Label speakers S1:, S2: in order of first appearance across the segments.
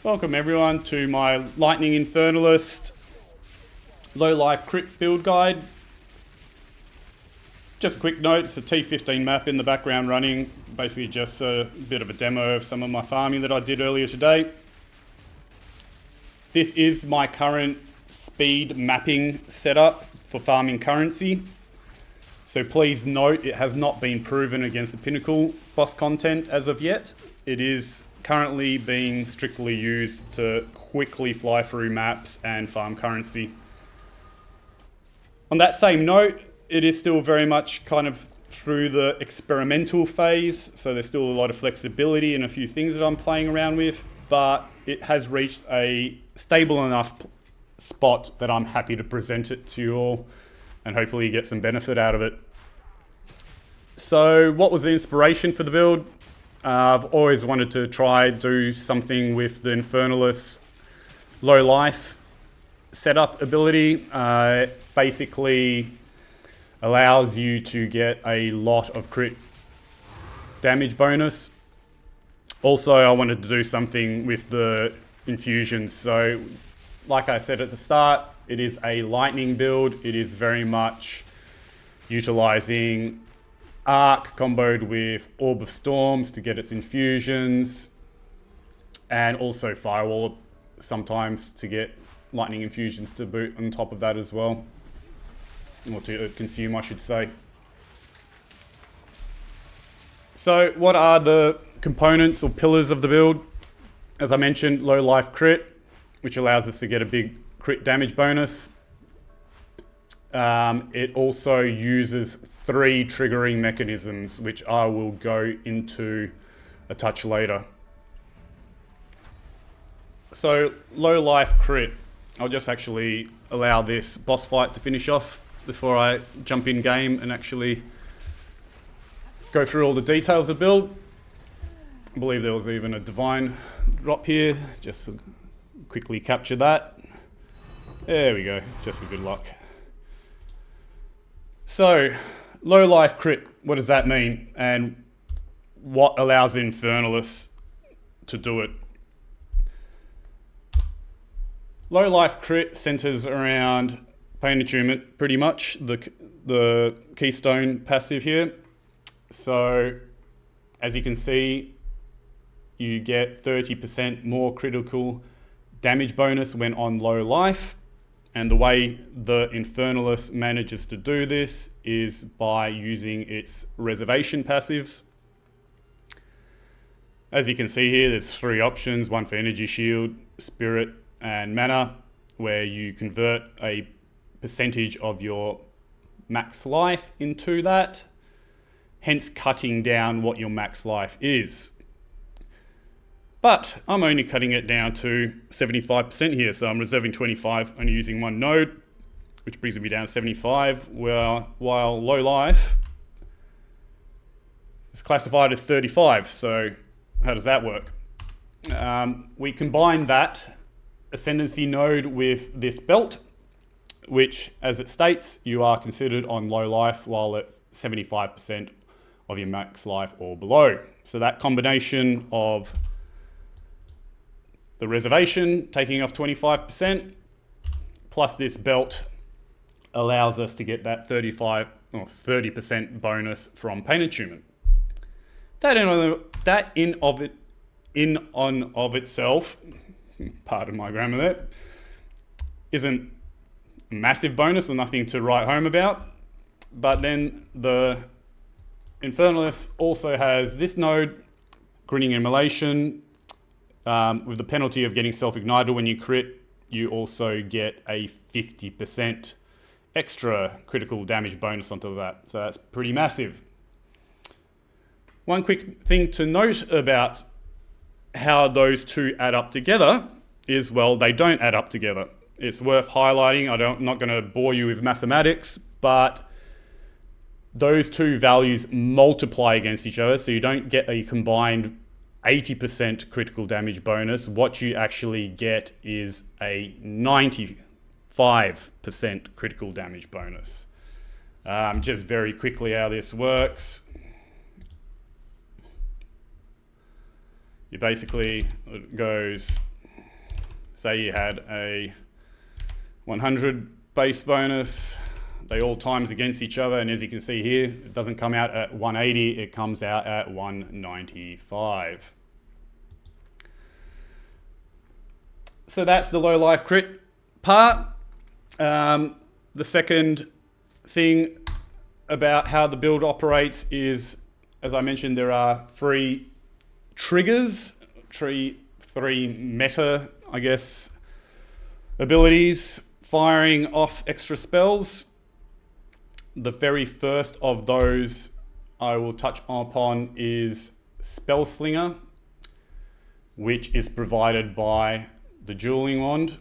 S1: Welcome everyone to my Lightning Infernalist low life crit build guide. Just a quick note, it's a T15 map in the background running, basically just a bit of a demo of some of my farming that I did earlier today. This is my current speed mapping setup for farming currency. So please note it has not been proven against the Pinnacle boss content as of yet. It is currently being strictly used to quickly fly through maps and farm currency. On that same note, it is still very much kind of through the experimental phase, so there's still a lot of flexibility and a few things that I'm playing around with, but it has reached a stable enough spot that I'm happy to present it to you all and hopefully get some benefit out of it. So what was the inspiration for the build? I've always wanted to try do something with the Infernalist low life setup ability. Basically allows you to get a lot of crit damage bonus. Also, I wanted to do something with the infusions. So like I said at the start, it is a lightning build. It is very much utilizing Arc comboed with Orb of Storms to get its infusions, and also Firewall sometimes to get lightning infusions to boot on top of that as well, or to consume, I should say. So what are the components or pillars of the build? As I mentioned, low life crit, which allows us to get a big crit damage bonus. It also uses 3 triggering mechanisms, which I will go into a touch later. So low life crit, I'll just actually allow this boss fight to finish off before I jump in game and actually go through all the details of the build. I believe there was even a divine drop here, just to quickly capture that. There we go, just for good luck. So, low life crit, what does that mean? And what allows the Infernalist to do it? Low life crit centers around Pain Attunement, pretty much, the keystone passive here. So, as you can see, you get 30% more critical damage bonus when on low life. And the way the Infernalist manages to do this is by using its reservation passives. As you can see here, there's 3 options, one for energy shield, spirit, and mana, where you convert a percentage of your max life into that, hence cutting down what your max life is. But I'm only cutting it down to 75% here, so I'm reserving 25, only using 1 node, which brings me down to 75, while low life is classified as 35. So how does that work? We combine that ascendancy node with this belt, which, as it states, you are considered on low life while at 75% of your max life or below. So that combination of the reservation taking off 25%, plus this belt allows us to get that 30% bonus from Pain Attunement. That in of itself, pardon my grammar there, isn't a massive bonus or nothing to write home about. But then the Infernalist also has this node, Grinning Immolation. With the penalty of getting self-ignited when you crit, you also get a 50% extra critical damage bonus on top of that. So that's pretty massive. One quick thing to note about how those two add up together is, well, they don't add up together. It's worth highlighting. I'm not going to bore you with mathematics, but those two values multiply against each other, so you don't get a combined 80% critical damage bonus. What you actually get is a 95% critical damage bonus. Just very quickly how this works. You basically, it goes say you had a 100 base bonus, they all times against each other, and as you can see here, it doesn't come out at 180, it comes out at 195. So that's the low life crit part. The second thing about how the build operates is, as I mentioned, there are 3 triggers, 3 meta, I guess, abilities firing off extra spells. The very first of those I will touch upon is Spellslinger, which is provided by the Dueling Wand.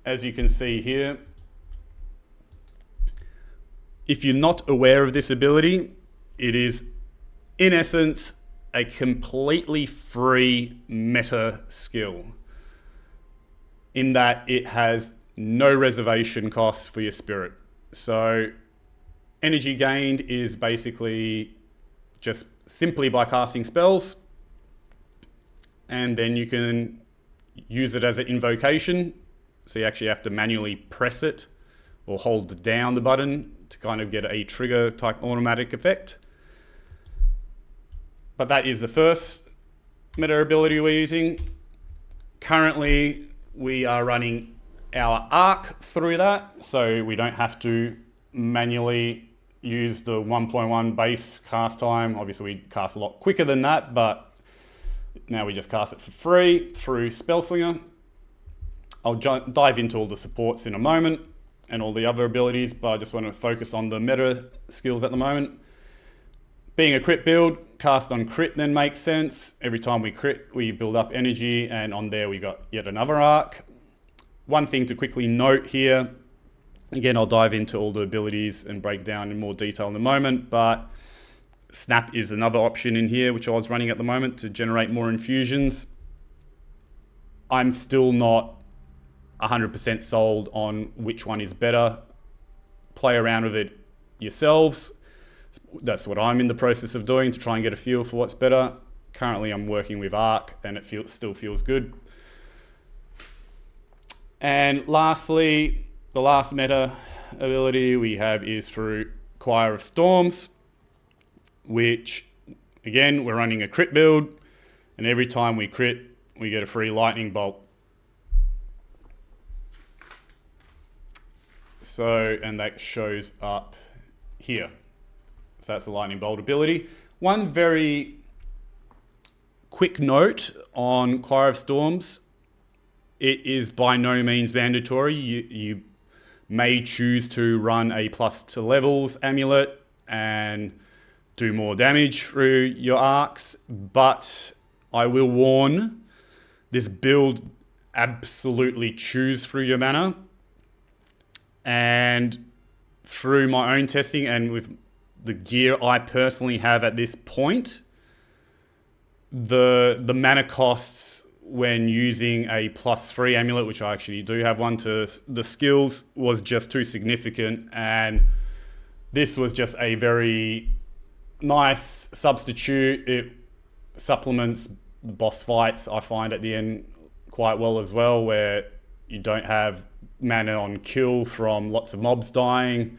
S1: As you can see here, if you're not aware of this ability, it is in essence a completely free meta skill in that it has no reservation costs for your spirit. So energy gained is basically just simply by casting spells, and then you can use it as an invocation. So you actually have to manually press it or hold down the button to kind of get a trigger type automatic effect. But that is the first meta ability we're using. Currently, we are running our arc through that, so we don't have to manually use the 1.1 base cast time. Obviously, we cast a lot quicker than that, but now we just cast it for free through Spellslinger. I'll dive into all the supports in a moment and all the other abilities, but I just want to focus on the meta skills at the moment. Being a crit build, cast on crit then makes sense. Every time we crit, we build up energy, and on there we got yet another arc. One thing to quickly note here, again, I'll dive into all the abilities and break down in more detail in a moment, but Snap is another option in here, which I was running at the moment to generate more infusions. I'm still not 100% sold on which one is better. Play around with it yourselves. That's what I'm in the process of doing to try and get a feel for what's better. Currently, I'm working with Arc, and it still feels good. And lastly, the last meta ability we have is through Choir of Storms, which, again, we're running a crit build, and every time we crit, we get a free lightning bolt. So, and that shows up here. So that's the lightning bolt ability. One very quick note on Choir of Storms. It is by no means mandatory. You may choose to run a plus to levels amulet and do more damage through your arcs, but I will warn, this build absolutely chews through your mana. And through my own testing and with the gear I personally have at this point, the mana costs when using a +3 amulet, which I actually do have one to the skills, was just too significant. And this was just a very nice substitute. It supplements boss fights, I find, at the end quite well as well, where you don't have mana on kill from lots of mobs dying,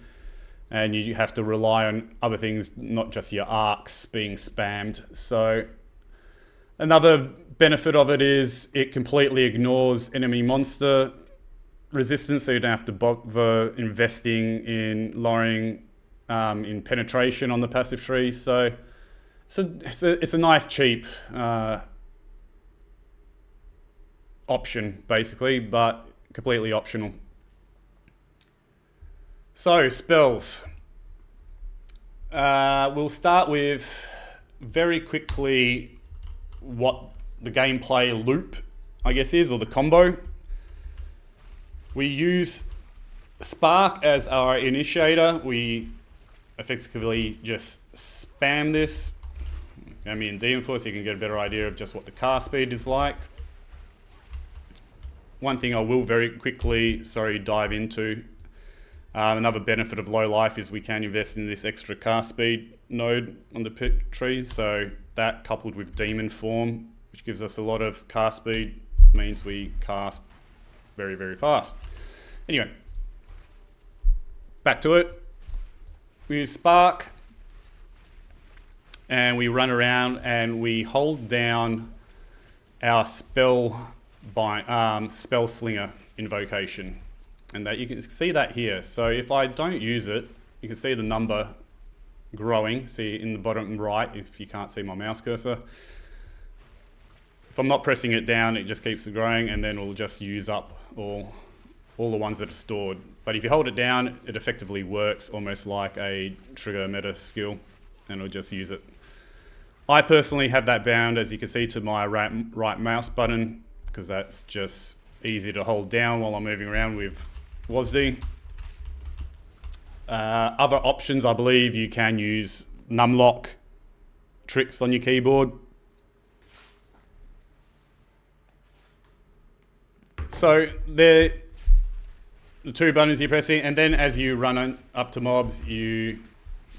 S1: and you have to rely on other things, not just your arcs being spammed. So another benefit of it is it completely ignores enemy monster resistance, so you don't have to bother investing in lowering in penetration on the passive tree. So it's a nice cheap option basically, but completely optional. So spells. We'll start with very quickly what the gameplay loop, I guess, is, or the combo. We use Spark as our initiator. We effectively just spam this. I mean, Demon Force, you can get a better idea of just what the cast speed is like. One thing I will very quickly, dive into. Another benefit of low life is we can invest in this extra cast speed node on the pit tree. So that, coupled with demon form, which gives us a lot of cast speed, means we cast very, very fast. Anyway, back to it. We use Spark, and we run around and we hold down our Spellslinger invocation, and that you can see that here. So if I don't use it, you can see the number growing. See in the bottom right, if you can't see my mouse cursor. If I'm not pressing it down, it just keeps growing, and then we'll just use up all the ones that are stored. But if you hold it down, it effectively works almost like a trigger meta skill, and it'll just use it. I personally have that bound, as you can see, to my right mouse button, because that's just easy to hold down while I'm moving around with WASD. Other options, I believe you can use numlock tricks on your keyboard. So they're the two buttons you're pressing, and then as you run up to mobs, you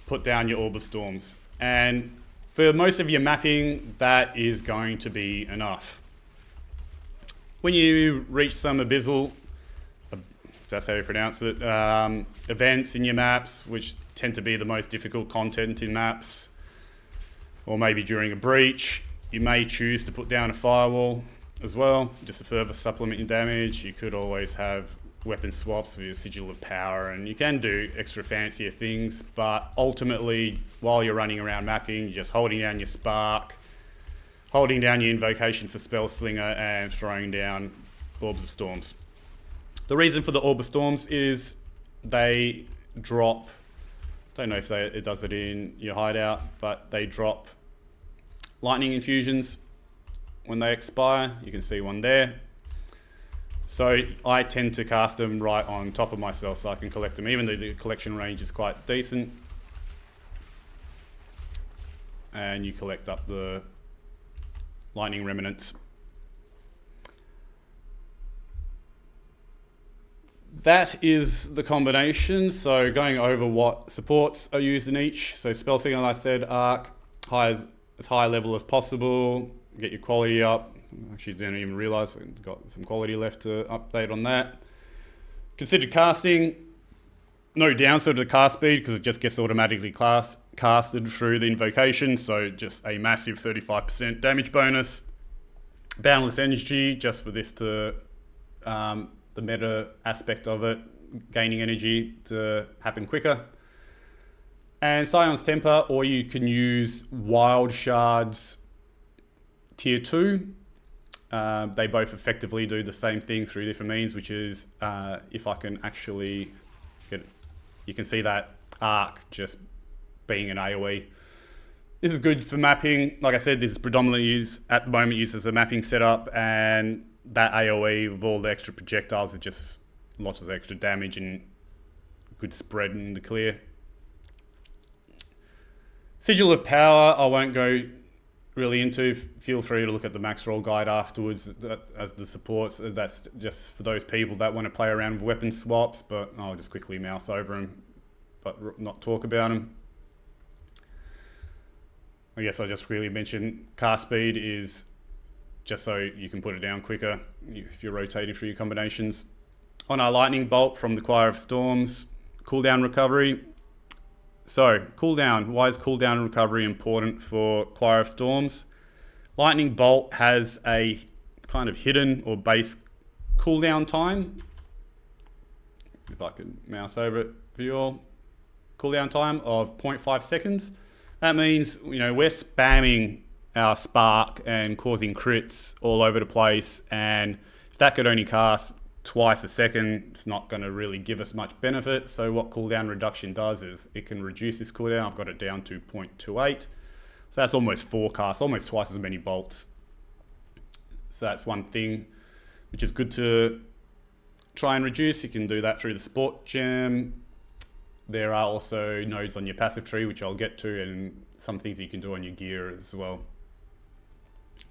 S1: put down your Orb of Storms. And for most of your mapping, that is going to be enough. When you reach some Abyssal, if that's how you pronounce it, events in your maps, which tend to be the most difficult content in maps, or maybe during a breach, you may choose to put down a firewall as well, just to further supplement your damage. You could always have weapon swaps with your Sigil of Power, and you can do extra fancier things, but ultimately, while you're running around mapping, you're just holding down your Spark, holding down your invocation for Spellslinger, and throwing down Orbs of Storms. The reason for the Orb of Storms is they drop, don't know if it does it in your hideout, but they drop lightning infusions when they expire. You can see one there. So I tend to cast them right on top of myself so I can collect them, even though the collection range is quite decent. And you collect up the lightning remnants. That is the combination. So going over what supports are used in each. So Spellslinger, like I said, Arc, as high level as possible, get your quality up. Actually didn't even realize I've got some quality left to update on that. Considered casting, no downside to the cast speed because it just gets automatically casted through the invocation, so just a massive 35% damage bonus. Boundless energy, just for this to, the meta aspect of it, gaining energy to happen quicker. And Scion's Temper, or you can use Wild Shards Tier 2. They both effectively do the same thing through different means, which is if I can actually get it, you can see that Arc just being an AoE. This is good for mapping. Like I said, this is predominantly used at the moment used as a mapping setup, and that AoE with all the extra projectiles is just lots of extra damage and good spread in the clear. Sigil of Power, I won't go really into. Feel free to look at the Maxroll guide afterwards as the supports. That's just for those people that want to play around with weapon swaps, but I'll just quickly mouse over them, but not talk about them. I guess I just really mentioned cast speed is just so you can put it down quicker if you're rotating through your combinations. On our Lightning Bolt from the Choir of Storms, cooldown recovery. So, cooldown. Why is cooldown recovery important for Choir of Storms? Lightning Bolt has a kind of hidden or base cooldown time. If I can mouse over it for you all. Cooldown time of 0.5 seconds. That means, you know, we're spamming our Spark and causing crits all over the place, and if that could only cast twice a second, it's not going to really give us much benefit. So what cooldown reduction does is it can reduce this cooldown. I've got it down to 0.28. So that's almost 4 casts, almost twice as many bolts. So that's one thing which is good to try and reduce. You can do that through the Sport Gem. There are also nodes on your passive tree, which I'll get to, and some things you can do on your gear as well.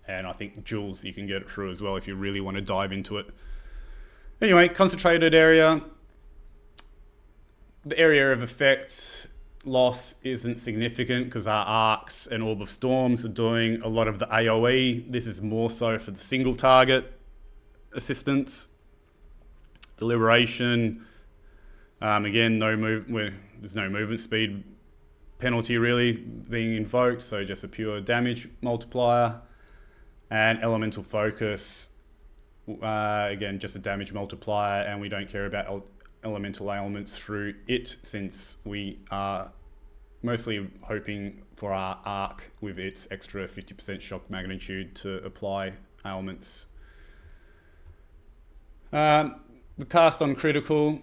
S1: And I think jewels you can get it through as well if you really want to dive into it. Anyway, concentrated area. The area of effect loss isn't significant because our arcs and Orb of Storms are doing a lot of the AoE. This is more so for the single target assistance. Deliberation, again, there's no movement speed penalty really being invoked, so just a pure damage multiplier. And Elemental Focus, again, just a damage multiplier, and we don't care about elemental ailments through it, since we are mostly hoping for our arc with its extra 50% shock magnitude to apply ailments. The cast on critical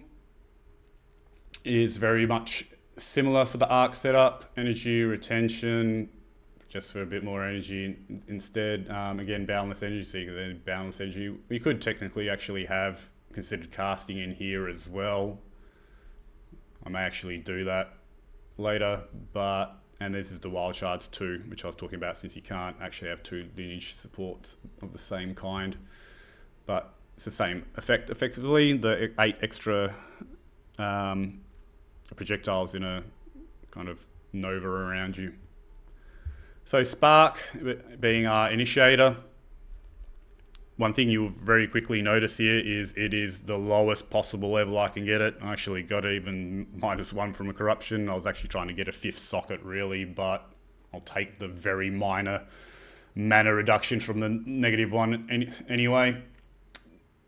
S1: is very much similar for the arc setup. Energy retention, just for a bit more energy instead. Again, boundless energy, so you can then boundless energy. We could technically actually have considered casting in here as well. I may actually do that later, and this is the wild shards too, which I was talking about, since you can't actually have two lineage supports of the same kind, but it's the same effect. Effectively, the 8 extra projectiles in a kind of nova around you. So Spark being our initiator, one thing you'll very quickly notice here is it is the lowest possible level I can get it. I actually got even -1 from a corruption. I was actually trying to get a 5th socket really, but I'll take the very minor mana reduction from the -1 anyway.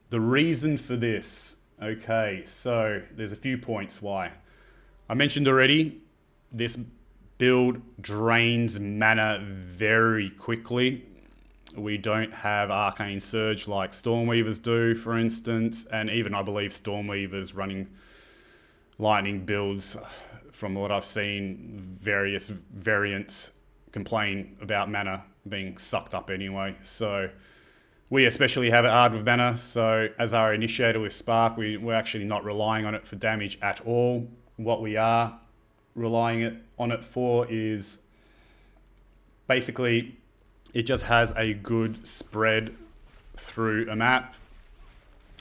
S1: The reason for this, okay, so there's a few points why. I mentioned already, this build drains mana very quickly. We don't have Arcane Surge like Stormweavers do, for instance, and even I believe Stormweavers running Lightning builds, from what I've seen, various variants complain about mana being sucked up anyway. So we especially have it hard with mana, so as our initiator with Spark, we're actually not relying on it for damage at all. What we are relying on it for is basically it just has a good spread through a map,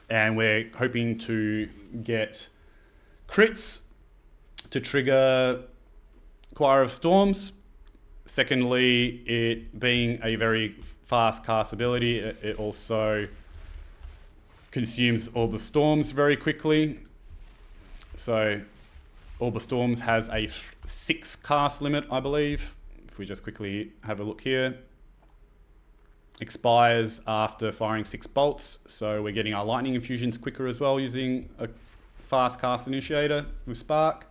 S1: and we're hoping to get crits to trigger Choir of Storms. Secondly, it being a very fast cast ability, it also consumes Orb of Storms very quickly. So Orb of Storms has a 6 cast limit, I believe. If we just quickly have a look here. Expires after firing 6 bolts, so we're getting our lightning infusions quicker as well using a fast cast initiator with Spark.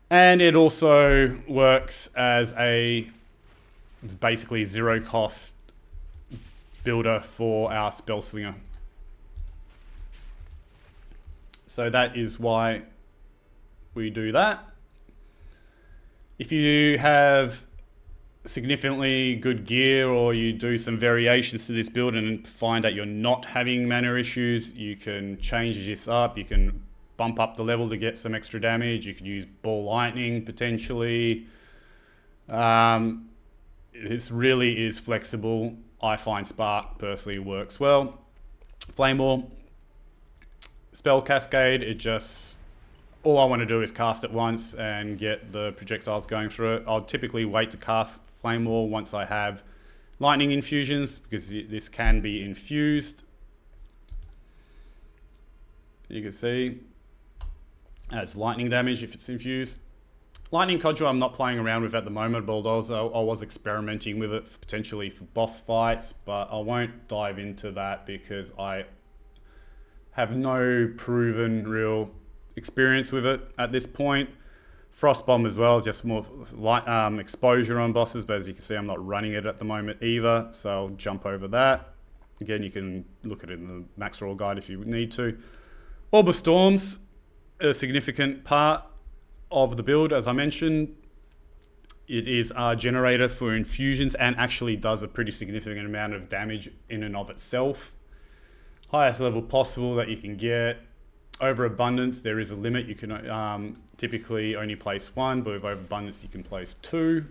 S1: And it also works as it's basically 0 cost builder for our Spellslinger. So that is why we do that. If you have significantly good gear, or you do some variations to this build and find that you're not having mana issues, you can change this up. You can bump up the level to get some extra damage. You could use Ball Lightning potentially. This really is flexible. I find Spark personally works well. Flame Wall, Spell Cascade, all I want to do is cast it once and get the projectiles going through it. I'll typically wait to cast Flame Wall once I have lightning infusions, because this can be infused. You can see as lightning damage if it's infused. Lightning Conjure I'm not playing around with at the moment, but I was experimenting with it potentially for boss fights, but I won't dive into that because I have no proven real experience with it at this point. Frost Bomb as well, just more light exposure on bosses, but as you can see I'm not running it at the moment either, so I'll jump over that. Again, you can look at it in the Maxroll guide if you need to. Orb of Storms, a significant part of the build, as I mentioned. It is our generator for infusions and actually does a pretty significant amount of damage in and of itself. Highest level possible that you can get. Overabundance, there is a limit. You can typically only place 1, but with overabundance you can place 2.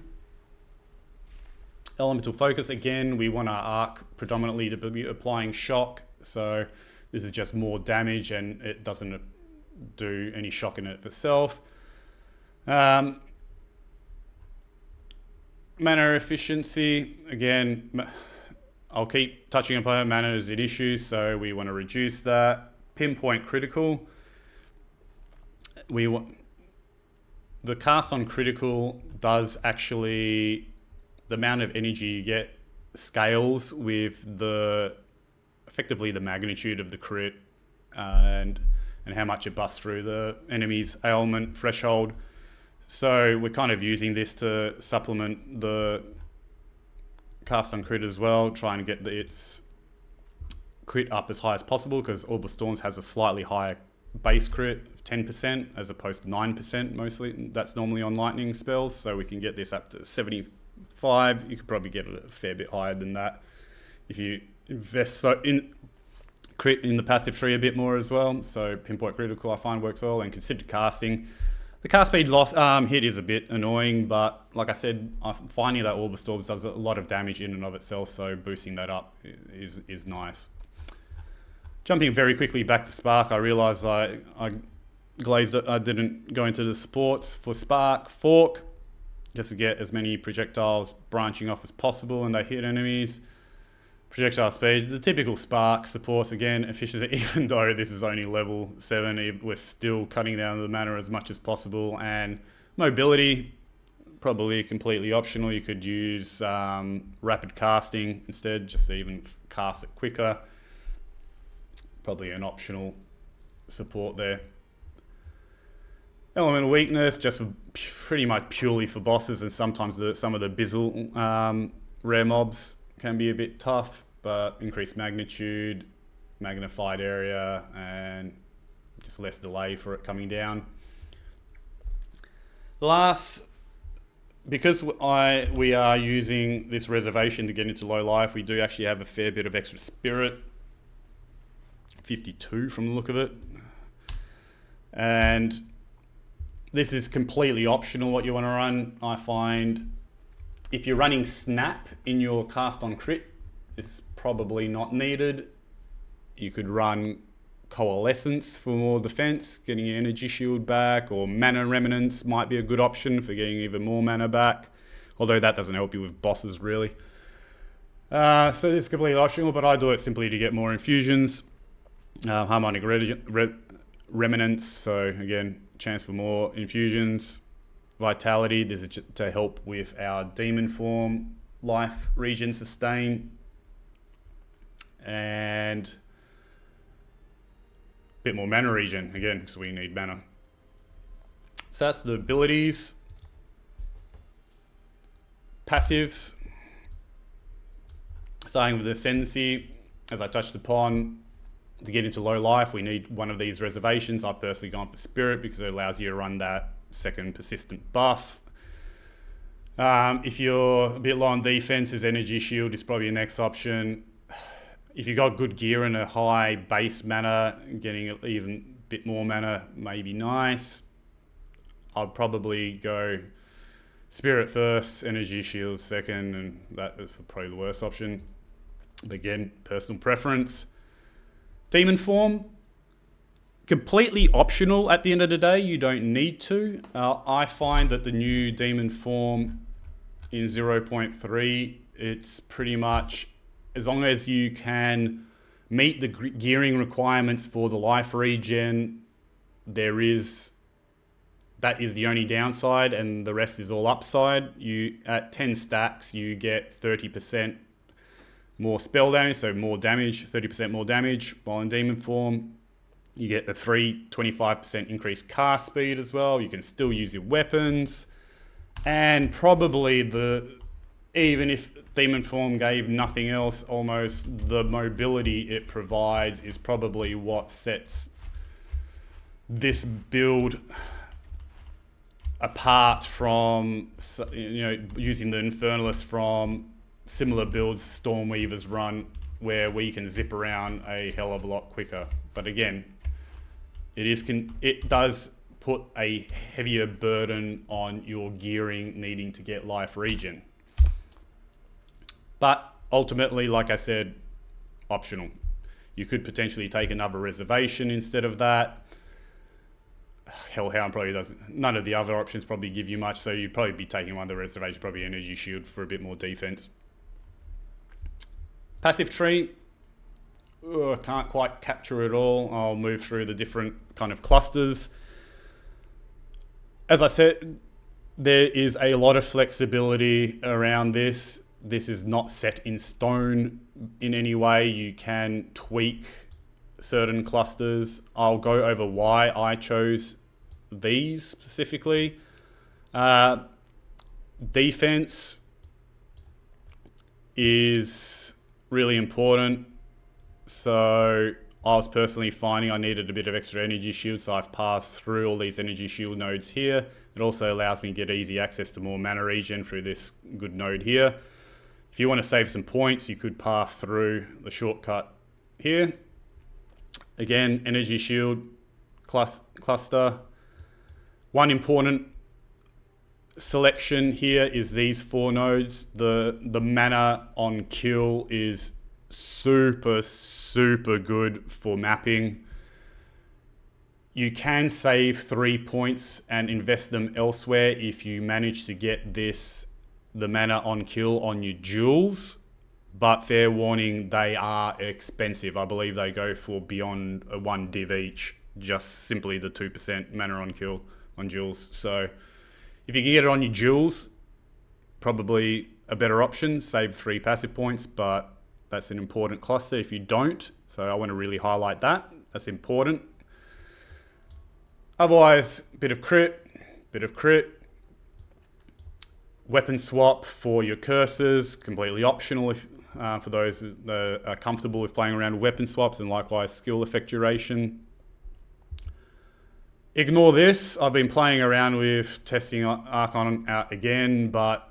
S1: Elemental Focus, again, we want our arc predominantly to be applying shock, so this is just more damage and it doesn't do any shock in it itself. Mana efficiency, again, I'll keep touching upon mana as an issue, so we want to reduce that. Pinpoint critical. The cast on critical does actually, the amount of energy you get scales with effectively the magnitude of the crit and how much it busts through the enemy's ailment threshold. So we're kind of using this to supplement the cast on crit as well, trying to get its crit up as high as possible, because Orb of Storms has a slightly higher base crit of 10% as opposed to 9% mostly. That's normally on lightning spells, so we can get this up to 75. You could probably get it a fair bit higher than that if you invest in crit in the passive tree a bit more as well. So pinpoint critical I find works well, and considered casting. The cast speed loss hit is a bit annoying, but like I said, I'm finding that Orb of Storms does a lot of damage in and of itself, so boosting that up is nice. Jumping very quickly back to Spark, I realised I glazed it. I didn't go into the supports for Spark. Fork, just to get as many projectiles branching off as possible and they hit enemies. Projectile speed, the typical Spark supports, again, efficiency. Even though this is only level 7, we're still cutting down the mana as much as possible. And mobility, probably completely optional. You could use rapid casting instead, just to even cast it quicker. Probably an optional support there. Elemental weakness, just for pretty much purely for bosses, and sometimes some of the Abyssal rare mobs can be a bit tough, but increased magnitude, magnified area, and just less delay for it coming down. Last, because we are using this reservation to get into low life, we do actually have a fair bit of extra spirit. 52 from the look of it. And this is completely optional what you want to run. I find if you're running snap in your cast on crit, it's probably not needed. You could run coalescence for more defense, getting your energy shield back, or mana remnants might be a good option for getting even more mana back, although that doesn't help you with bosses really. So this is completely optional, but I do it simply to get more infusions. Harmonic remnants, so again, chance for more infusions. Vitality, this is to help with our demon form life regen sustain, and a bit more mana regen again because we need mana. So that's the abilities. Passives, starting with the Ascendancy, as I touched upon. To get into low life, we need one of these reservations. I've personally gone for Spirit because it allows you to run that second persistent buff. If you're a bit low on defense, his Energy Shield is probably your next option. If you've got good gear and a high base mana, getting even a bit more mana may be nice. I'd probably go Spirit first, Energy Shield second, and that is probably the worst option. But again, personal preference. Demon form, completely optional at the end of the day. You don't need to. I find that the new demon form in 0.3, it's pretty much, as long as you can meet the gearing requirements for the life regen, that is the only downside, and the rest is all upside. At 10 stacks, you get 30% more spell damage, so more damage, 30% more damage. While in demon form, you get the 25% increased cast speed as well. You can still use your weapons, and probably even if demon form gave nothing else, almost the mobility it provides is probably what sets this build apart from, using the Infernalist from similar builds Stormweavers run, where we can zip around a hell of a lot quicker. But again, it does put a heavier burden on your gearing needing to get life regen. But ultimately, like I said, optional. You could potentially take another reservation instead of that. Hellhound probably doesn't. None of the other options probably give you much, so you'd probably be taking one of the reservations, probably Energy Shield for a bit more defense. Passive tree, can't quite capture it all. I'll move through the different kind of clusters. As I said, there is a lot of flexibility around this. This is not set in stone in any way. You can tweak certain clusters. I'll go over why I chose these specifically. Defense is really important. So I was personally finding I needed a bit of extra energy shield, so I've passed through all these energy shield nodes here. It also allows me to get easy access to more mana regen through this good node here. If you want to save some points, you could path through the shortcut here. Again, energy shield cluster. One important selection here is these 4 nodes. The mana on kill is super good for mapping. You can save 3 points and invest them elsewhere if you manage to get the mana on kill on your jewels, but fair warning, they are expensive. I believe they go for beyond a 1 div each, just simply the 2% mana on kill on jewels. So if you can get it on your jewels, probably a better option, save 3 passive points, but that's an important cluster if you don't. So I want to really highlight that. That's important. Otherwise, bit of crit. Weapon swap for your curses, completely optional if for those that are comfortable with playing around with weapon swaps, and likewise skill effect duration. Ignore this. I've been playing around with testing Archon out again, but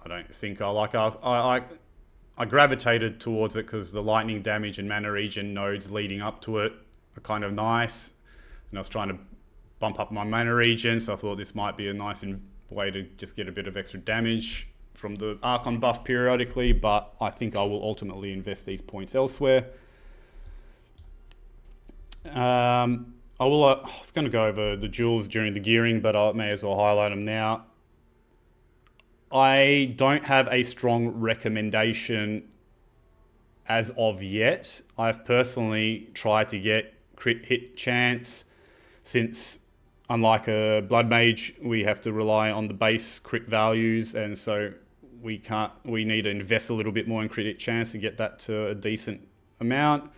S1: I don't think I like ours. I gravitated towards it because the lightning damage and mana regen nodes leading up to it are kind of nice, and I was trying to bump up my mana regen, so I thought this might be a nice way to just get a bit of extra damage from the Archon buff periodically, but I think I will ultimately invest these points elsewhere. I was going to go over the jewels during the gearing, but I may as well highlight them now. I don't have a strong recommendation as of yet. I've personally tried to get crit hit chance, since unlike a Blood Mage, we have to rely on the base crit values, and so we need to invest a little bit more in crit hit chance to get that to a decent amount.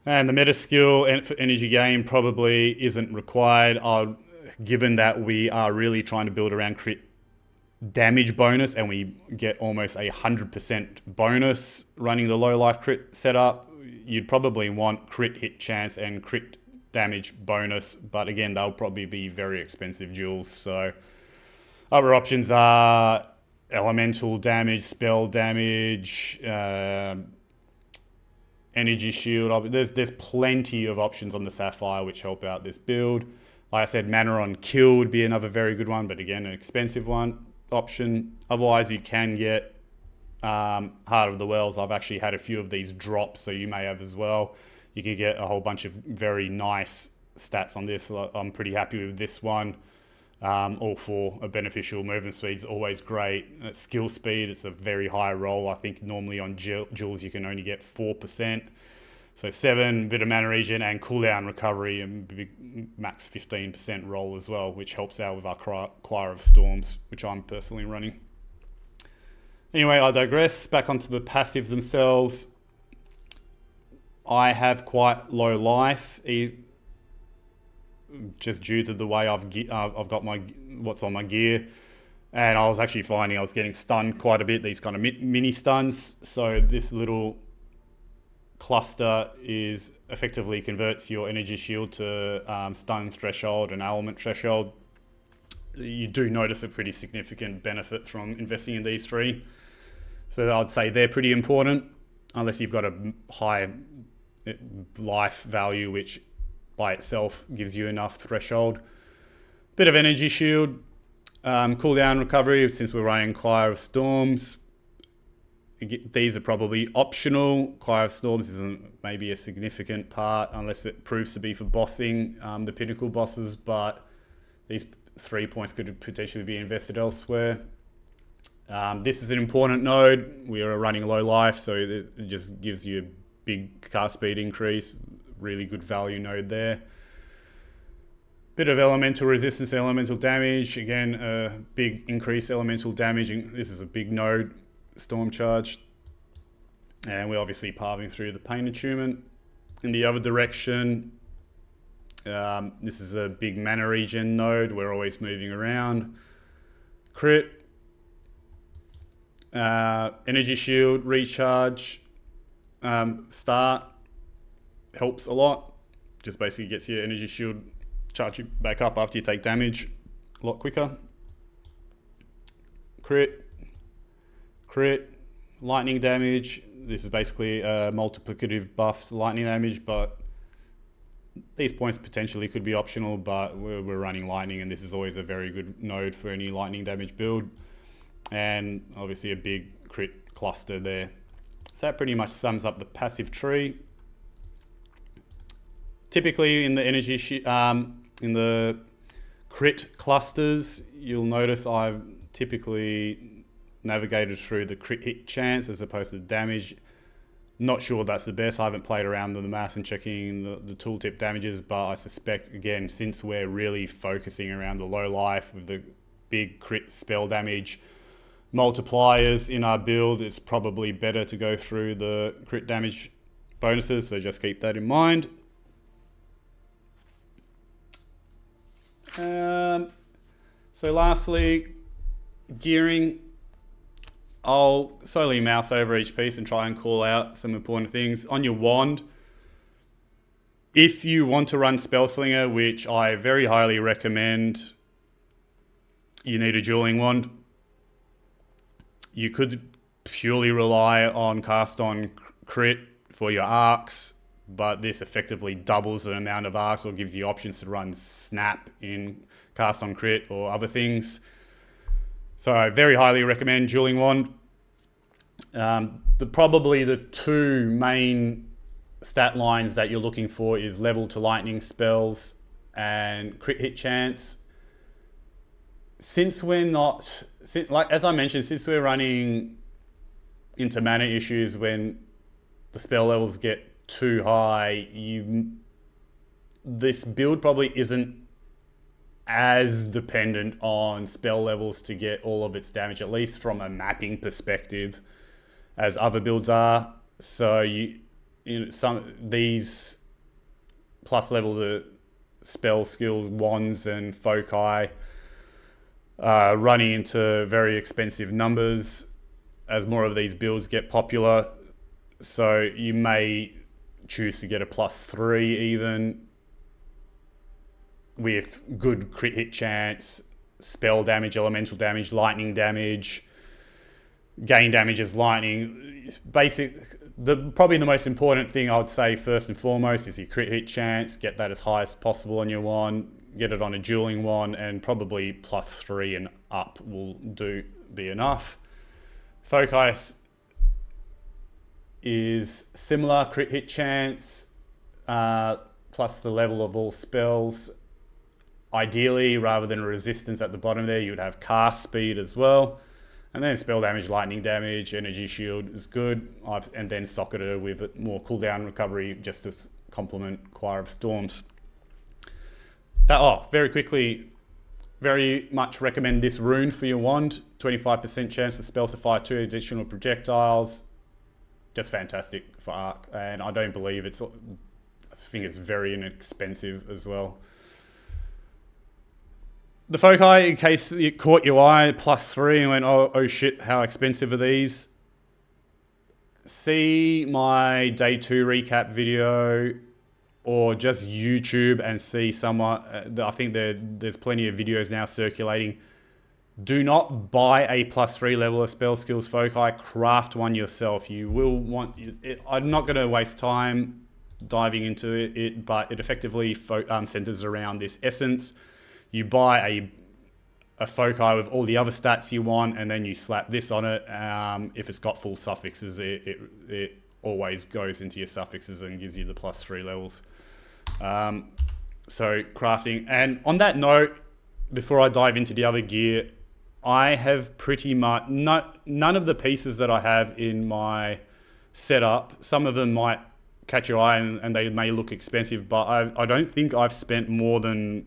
S1: And the meta skill for energy gain probably isn't required, given that we are really trying to build around crit damage bonus, and we get almost 100% bonus running the low life crit setup. You'd probably want crit hit chance and crit damage bonus, but again, they'll probably be very expensive jewels. So other options are elemental damage, spell damage, energy shield. There's plenty of options on the Sapphire which help out this build. Like I said, mana on kill would be another very good one, but again, an expensive option. Otherwise, you can get Heart of the Wells. I've actually had a few of these drops, so you may have as well. You can get a whole bunch of very nice stats on this. I'm pretty happy with this one. All for a beneficial movement speed's always great. Skill speed, it's a very high roll. I think normally on jewels you can only get 4%. So 7, bit of mana regen and cooldown recovery, and max 15% roll as well, which helps out with our Choir of Storms, which I'm personally running. Anyway, I digress. Back onto the passives themselves. I have quite low life, just due to the way I've got what's on my gear, and I was actually finding I was getting stunned quite a bit. These kind of mini stuns. So this little cluster effectively converts your energy shield to stun threshold and element threshold. You do notice a pretty significant benefit from investing in these 3. So I'd say they're pretty important, unless you've got a high life value, which by itself gives you enough threshold. Bit of energy shield, cooldown recovery, since we're running Choir of Storms. these are probably optional. Choir of Storms isn't maybe a significant part unless it proves to be for bossing the pinnacle bosses, but these 3 points could potentially be invested elsewhere. This is an important node. We are running low life, so it just gives you a big cast speed increase. Really good value node there. Bit of elemental resistance, elemental damage. Again, a big increase elemental damage. This is a big node, Storm Charge. And we're obviously pathing through the Pain Attunement. In the other direction, this is a big mana regen node. We're always moving around. Crit. Energy Shield, Recharge, Start. Helps a lot. Just basically gets your Energy Shield charge you back up after you take damage a lot quicker. Crit, lightning damage. This is basically a multiplicative buffed lightning damage, but these points potentially could be optional, but we're running lightning, and this is always a very good node for any lightning damage build. And obviously a big crit cluster there. So that pretty much sums up the passive tree. Typically in the in the crit clusters, you'll notice I've typically navigated through the crit hit chance as opposed to the damage. Not sure that's the best. I haven't played around with the mass and checking the tooltip damages, but I suspect, again, since we're really focusing around the low life with the big crit spell damage multipliers in our build, it's probably better to go through the crit damage bonuses, so just keep that in mind. So lastly, gearing. I'll slowly mouse over each piece and try and call out some important things. On your wand, if you want to run Spellslinger, which I very highly recommend, you need a dueling wand. You could purely rely on cast on crit for your arcs, but this effectively doubles the amount of arcs or gives you options to run snap in cast on crit or other things. So I very highly recommend dueling wand. Probably the two main stat lines that you're looking for is level to lightning spells and crit hit chance. Since we're not, as I mentioned, since we're running into mana issues when the spell levels get too high, this build probably isn't as dependent on spell levels to get all of its damage, at least from a mapping perspective, as other builds are. So these plus level the spell skills, wands and foci, running into very expensive numbers as more of these builds get popular. So you may choose to get a +3 even with good crit hit chance, spell damage, elemental damage, lightning damage, gain damage as lightning. Probably the most important thing I would say first and foremost is your crit hit chance. Get that as high as possible on your wand. Get it on a dueling wand, and probably +3 and up will be enough. Foci is similar crit hit chance, plus the level of all spells. Ideally, rather than resistance at the bottom there, you would have cast speed as well. And then spell damage, lightning damage, energy shield is good. And then socketed with more cooldown recovery just to complement Choir of Storms. Very quickly, very much recommend this rune for your wand. 25% chance to spells to fire 2 additional projectiles. Just fantastic for arc. And I don't believe I think it's very inexpensive as well. The foci, in case it caught your eye, +3 and went, oh shit, how expensive are these? See my day 2 recap video or just YouTube and see someone. I think there's plenty of videos now circulating. Do not buy a +3 level of spell skills foci. Craft one yourself. You will want it. I'm not going to waste time diving into it, but it effectively centers around this essence. You buy a foci with all the other stats you want, and then you slap this on it. If it's got full suffixes, it always goes into your suffixes and gives you the +3 levels. So crafting. And on that note, before I dive into the other gear, I have pretty much none of the pieces that I have in my setup. Some of them might catch your eye and they may look expensive, but I don't think I've spent more than,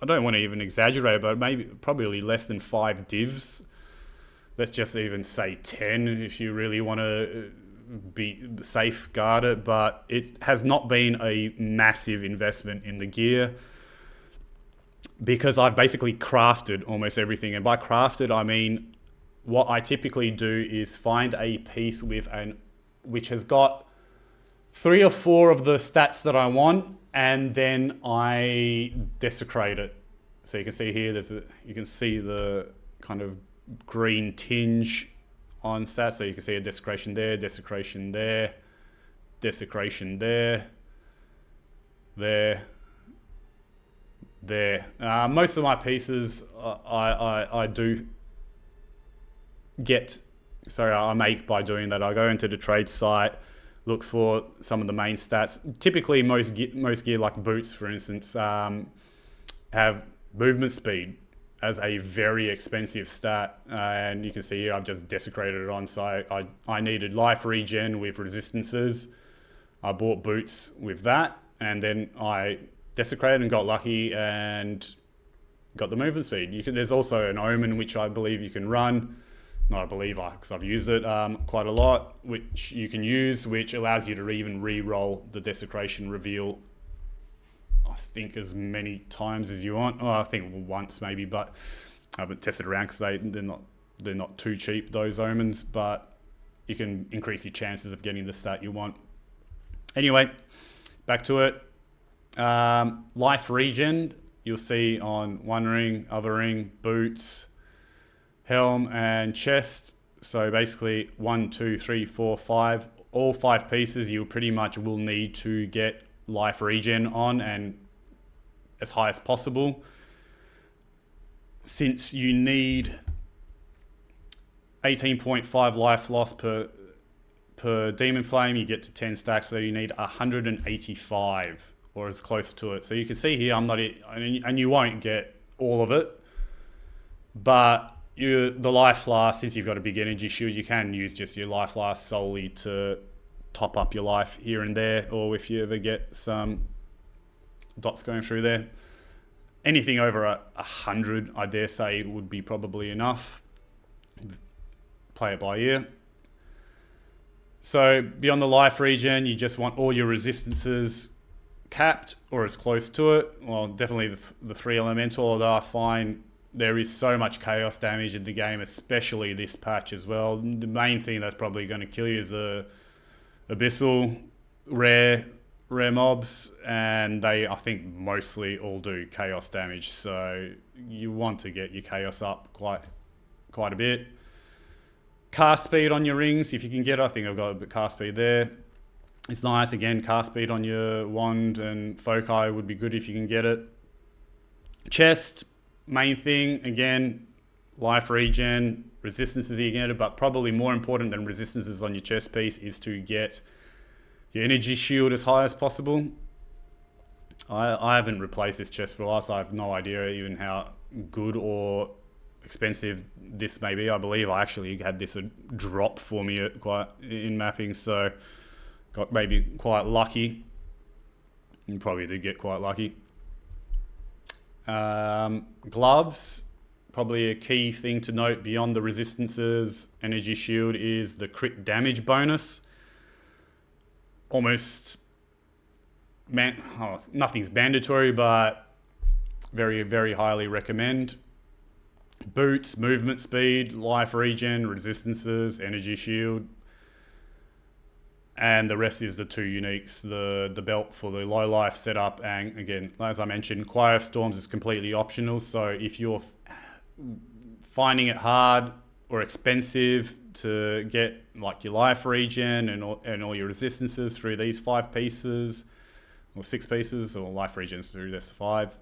S1: I don't want to even exaggerate, but probably less than 5 divs. Let's just even say 10 if you really want to be safeguard it, but it has not been a massive investment in the gear because I've basically crafted almost everything. And by crafted, I mean, what I typically do is find a piece which has got 3 or 4 of the stats that I want, and then I desecrate it. So you can see here, you can see the kind of green tinge on stats. So you can see a desecration there, desecration there, desecration there, there. Most of my pieces I do get, sorry, I make by doing that. I go into the trade site, look for some of the main stats. Typically, most gear like boots, for instance, have movement speed as a very expensive stat, and you can see here I've just desecrated it on. So I needed life regen with resistances. I bought boots with that, and then I desecrated and got lucky and got the movement speed. There's also an omen which I believe you can run. Not I believe, because I've used it quite a lot, which you can use, which allows you to even re-roll the desecration reveal, I think, as many times as you want. Oh, I think once maybe, but I haven't tested around because they're not too cheap, those omens, but you can increase your chances of getting the stat you want. Anyway, back to it. Life regen, you'll see on one ring, other ring, boots, helm, and chest. So basically 1, 2, 3, 4, 5, all 5 pieces you pretty much will need to get life regen on, and as high as possible. Since you need 18.5 life loss per demon flame, you get to 10 stacks, so you need 185 or as close to it. So you can see here, and you won't get all of it, but the life last, since you've got a big energy shield, you can use just your life last solely to top up your life here and there, or if you ever get some dots going through there. Anything over 100, I dare say, would be probably enough. Play it by ear. So beyond the life regen, you just want all your resistances capped or as close to it. Well, definitely the 3 elemental, although I find there is so much chaos damage in the game, especially this patch as well. The main thing that's probably going to kill you is the Abyssal rare mobs, and they, I think, mostly all do chaos damage. So you want to get your chaos up quite a bit. Cast speed on your rings, if you can get it. I think I've got a bit cast speed there. It's nice. Again, cast speed on your wand and foci would be good if you can get it. Chest, main thing, again, life regen, resistances you get it, but probably more important than resistances on your chest piece is to get your energy shield as high as possible. I haven't replaced this chest for a while, so I have no idea even how good or expensive this may be. I believe I actually had this a drop for me in mapping, so got maybe quite lucky. You probably did get quite lucky. Gloves, probably a key thing to note beyond the resistances, energy shield, is the crit damage bonus. Almost, nothing's mandatory, but very, very highly recommend. Boots, movement speed, life regen, resistances, energy shield. And the rest is the 2 uniques, the belt for the low life setup, and again, as I mentioned, Choir of Storms is completely optional. So if you're finding it hard or expensive to get like your life regen and all your resistances through these 5 pieces or 6 pieces, or life regens through this 5,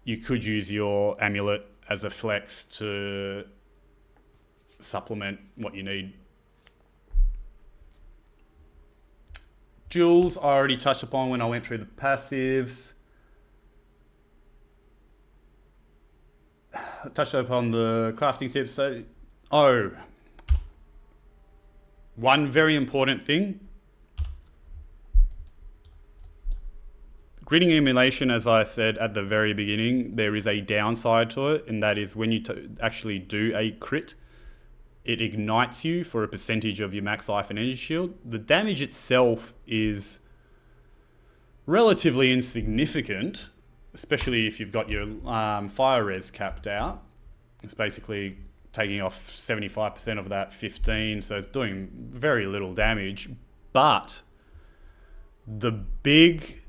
S1: you could use your amulet as a flex to supplement what you need. Jewels I already touched upon when I went through the passives. I touched upon the crafting tips. So, one very important thing. Gritting emulation, as I said at the very beginning, there is a downside to it, and that is when you actually do a crit, it ignites you for a percentage of your max life and energy shield. The damage itself is relatively insignificant, especially if you've got your fire res capped out. It's basically taking off 75% of that 15, so it's doing very little damage. But the big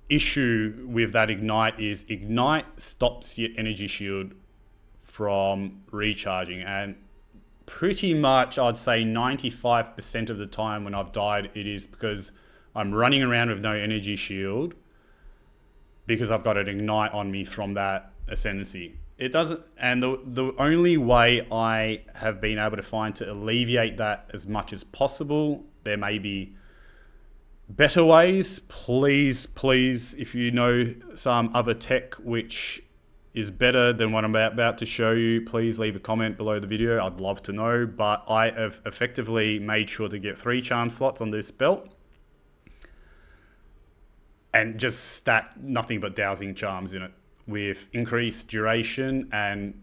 S1: issue with that ignite is ignite stops your energy shield from recharging, and pretty much I'd say 95% of the time when I've died, it is because I'm running around with no energy shield because I've got an ignite on me from that ascendancy. It doesn't, and the only way I have been able to find to alleviate that as much as possible, there may be better ways. Please, if you know some other tech which is better than what I'm about to show you, please leave a comment below the video. I'd love to know, but I have effectively made sure to get 3 charm slots on this belt and just stack nothing but dowsing charms in it with increased duration and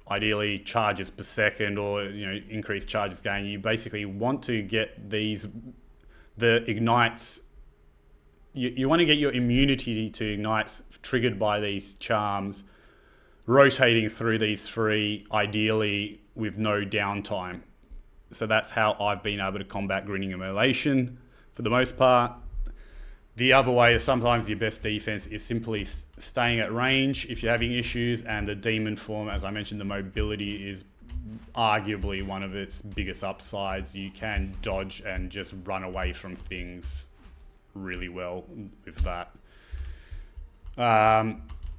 S1: ideally charges per second, or increased charges gain. You basically want to get the ignites. You want to get your immunity to ignites triggered by these charms rotating through these 3, ideally with no downtime. So that's how I've been able to combat grinning immolation for the most part. The other way is sometimes your best defense is simply staying at range if you're having issues, and the demon form, as I mentioned, the mobility is arguably one of its biggest upsides. You can dodge and just run away from things really well with that.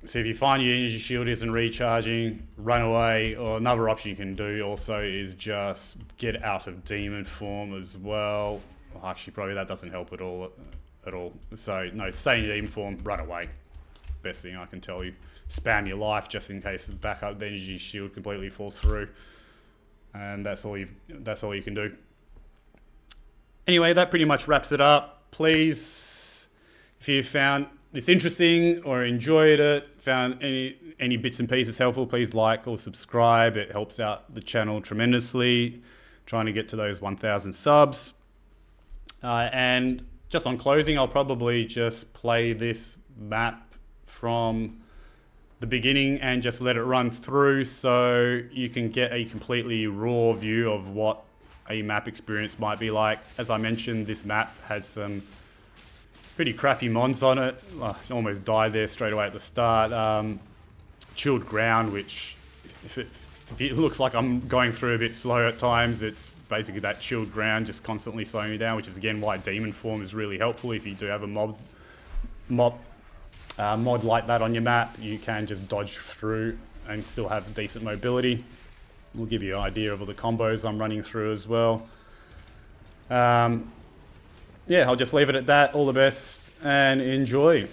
S1: So if you find your energy shield isn't recharging, run away. Or another option you can do also is just get out of demon form as well. Actually, probably that doesn't help at all. So no, stay in demon form, run away. Best thing I can tell you. Spam your life just in case the backup energy shield completely falls through. And that's all you can do. Anyway, that pretty much wraps it up. Please, if you found this interesting or enjoyed it, found any bits and pieces helpful, please like or subscribe. It helps out the channel tremendously, trying to get to those 1,000 subs. And just on closing, I'll probably just play this map from the beginning and just let it run through so you can get a completely raw view of what a map experience might be like. As I mentioned, this map had some pretty crappy mons on it. I almost died there straight away at the start. Chilled ground, which if it looks like I'm going through a bit slow at times, it's basically that chilled ground just constantly slowing me down, which is again why demon form is really helpful. If you do have a mod like that on your map, you can just dodge through and still have decent mobility. We'll give you an idea of all the combos I'm running through as well. Yeah, I'll just leave it at that. All the best and enjoy.